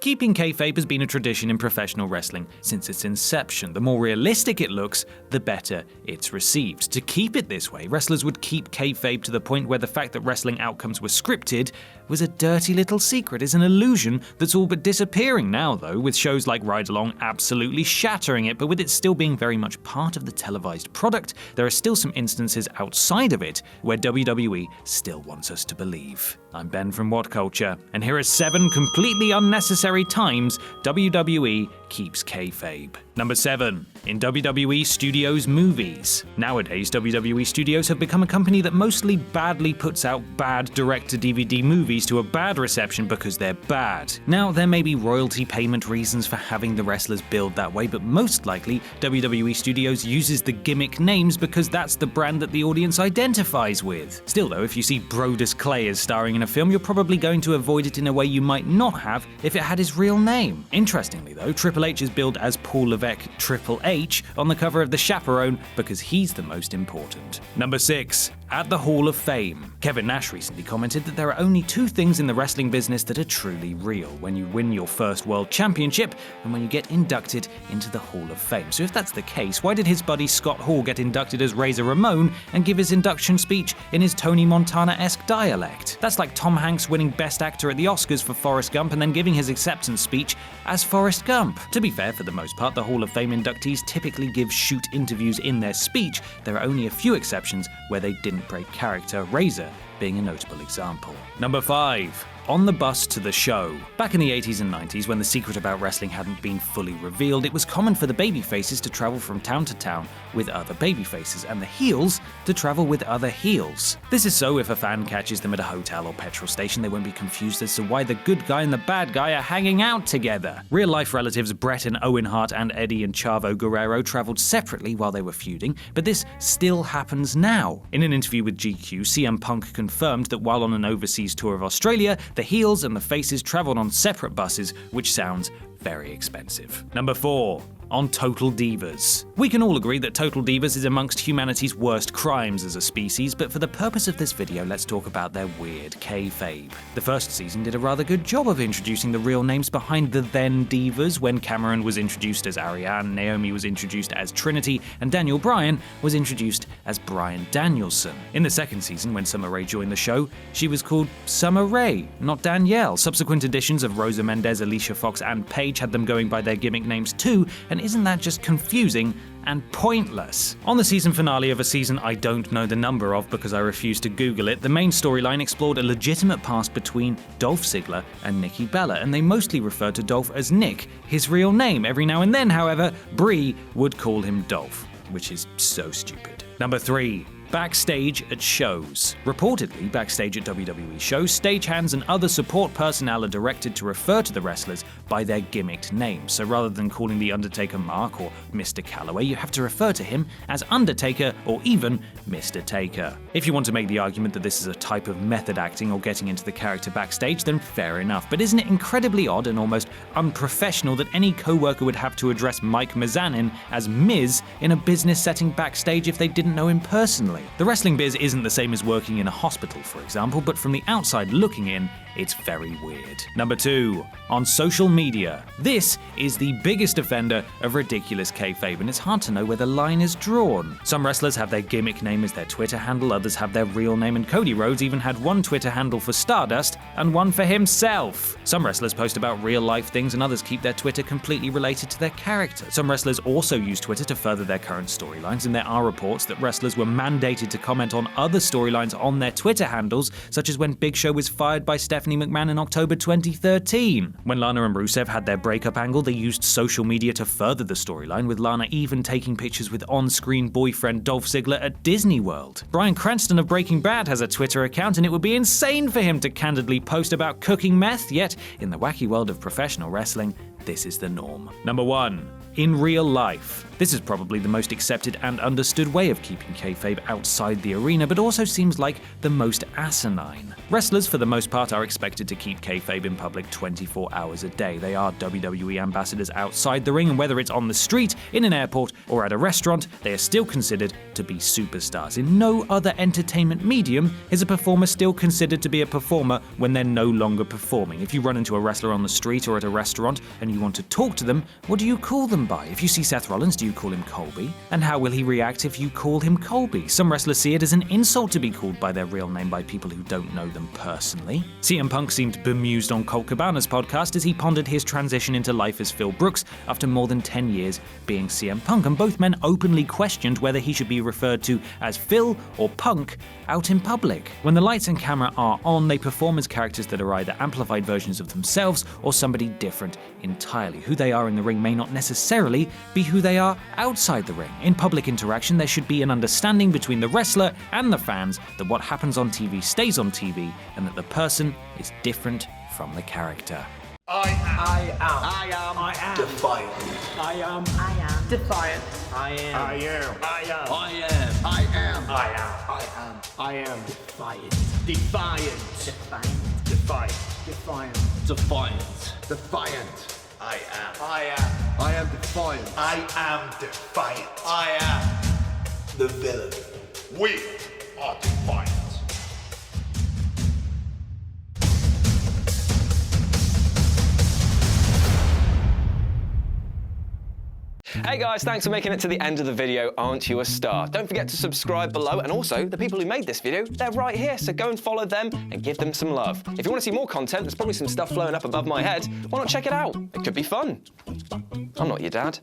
Keeping kayfabe has been a tradition in professional wrestling since its inception. The more realistic it looks, the better it's received. To keep it this way, wrestlers would keep kayfabe to the point where the fact that wrestling outcomes were scripted was a dirty little secret. It's an illusion that's all but disappearing now, though, with shows like Ride Along absolutely shattering it, but with it still being very much part of the televised product, there are still some instances outside of it where WWE still wants us to believe. I'm Ben from What Culture, and here are 7 completely unnecessary times WWE keeps kayfabe. Number 7. In WWE Studios Movies. Nowadays, WWE Studios have become a company that mostly badly puts out bad direct-to-DVD movies to a bad reception because they're bad. Now, there may be royalty payment reasons for having the wrestlers billed that way, but most likely, WWE Studios uses the gimmick names because that's the brand that the audience identifies with. Still though, if you see Brodus Clay as starring in a film, you're probably going to avoid it in a way you might not have if it had his real name. Interestingly though, Triple H is billed as Paul Levesque Triple H on the cover of The Chaperone because he's the most important. Number 6. At the Hall of Fame. Kevin Nash recently commented that there are only 2 things in the wrestling business that are truly real: when you win your first world championship and when you get inducted into the Hall of Fame. So if that's the case, why did his buddy Scott Hall get inducted as Razor Ramon and give his induction speech in his Tony Montana-esque dialect? That's like Tom Hanks winning Best Actor at the Oscars for Forrest Gump and then giving his acceptance speech as Forrest Gump. To be fair, for the most part, the Hall of Fame inductees typically give shoot interviews in their speech. There are only a few exceptions where they didn't break character, Razor being a notable example. Number 5. On the bus to the show. Back in the 80s and 90s, when the secret about wrestling hadn't been fully revealed, it was common for the babyfaces to travel from town to town with other babyfaces, and the heels to travel with other heels. This is so if a fan catches them at a hotel or petrol station, they won't be confused as to why the good guy and the bad guy are hanging out together. Real-life relatives Bret and Owen Hart and Eddie and Chavo Guerrero traveled separately while they were feuding, but this still happens now. In an interview with GQ, CM Punk confirmed that while on an overseas tour of Australia, the heels and the faces traveled on separate buses, which sounds very expensive. Number 4. On Total Divas. We can all agree that Total Divas is amongst humanity's worst crimes as a species, but for the purpose of this video, let's talk about their weird kayfabe. The first season did a rather good job of introducing the real names behind the then divas. When Cameron was introduced as Ariane, Naomi was introduced as Trinity, and Daniel Bryan was introduced as Bryan Danielson. In the second season, when Summer Rae joined the show, she was called Summer Rae, not Danielle. Subsequent editions of Rosa Mendez, Alicia Fox, and Paige had them going by their gimmick names too, and isn't that just confusing and pointless? On the season finale of a season I don't know the number of because I refuse to Google it, the main storyline explored a legitimate past between Dolph Ziggler and Nikki Bella, and they mostly referred to Dolph as Nick, his real name. Every now and then, however, Brie would call him Dolph, which is so stupid. Number 3. Backstage at shows. Reportedly, backstage at WWE shows, stagehands and other support personnel are directed to refer to the wrestlers by their gimmicked names. So rather than calling The Undertaker Mark or Mr. Calloway, you have to refer to him as Undertaker or even Mr. Taker. If you want to make the argument that this is a type of method acting or getting into the character backstage, then fair enough. But isn't it incredibly odd and almost unprofessional that any co-worker would have to address Mike Mizanin as Miz in a business setting backstage if they didn't know him personally? The wrestling biz isn't the same as working in a hospital, for example, but from the outside looking in, it's very weird. Number 2. On social media. This is the biggest offender of ridiculous kayfabe, and it's hard to know where the line is drawn. Some wrestlers have their gimmick name as their Twitter handle, others have their real name, and Cody Rhodes even had one Twitter handle for Stardust and one for himself. Some wrestlers post about real-life things, and others keep their Twitter completely related to their character. Some wrestlers also use Twitter to further their current storylines, and there are reports that wrestlers were mandated to comment on other storylines on their Twitter handles, such as when Big Show was fired by Stephanie McMahon in October 2013. When Lana and Rusev had their breakup angle, they used social media to further the storyline, with Lana even taking pictures with on-screen boyfriend Dolph Ziggler at Disney World. Bryan Cranston of Breaking Bad has a Twitter account, and it would be insane for him to candidly post about cooking meth, yet in the wacky world of professional wrestling, this is the norm. Number 1. In real life. This is probably the most accepted and understood way of keeping kayfabe outside the arena, but also seems like the most asinine. Wrestlers, for the most part, are expected to keep kayfabe in public 24 hours a day. They are WWE ambassadors outside the ring, and whether it's on the street, in an airport, or at a restaurant, they are still considered to be superstars. In no other entertainment medium is a performer still considered to be a performer when they're no longer performing. If you run into a wrestler on the street or at a restaurant and you want to talk to them, what do you call them by? If you see Seth Rollins, do you call him Colby? And how will he react if you call him Colby? Some wrestlers see it as an insult to be called by their real name by people who don't know them personally. CM Punk seemed bemused on Colt Cabana's podcast as he pondered his transition into life as Phil Brooks after more than 10 years being CM Punk, and both men openly questioned whether he should be referred to as Phil or Punk out in public. When the lights and camera are on, they perform as characters that are either amplified versions of themselves or somebody different entirely. Who they are in the ring may not necessarily be who they are outside the ring. In public interaction, there should be an understanding between the wrestler and the fans that what happens on TV stays on TV and that the person is different from the character. I am defiant. I am defiant. I am defiant. I am defiant. I am defiant. I am the villain. We are defiant. Hey guys, thanks for making it to the end of the video. Aren't you a star? Don't forget to subscribe below, and also the people who made this video, they're right here, so go and follow them and give them some love. If you want to see more content, there's probably some stuff flowing up above my head. Why not check it out? It could be fun. I'm not your dad.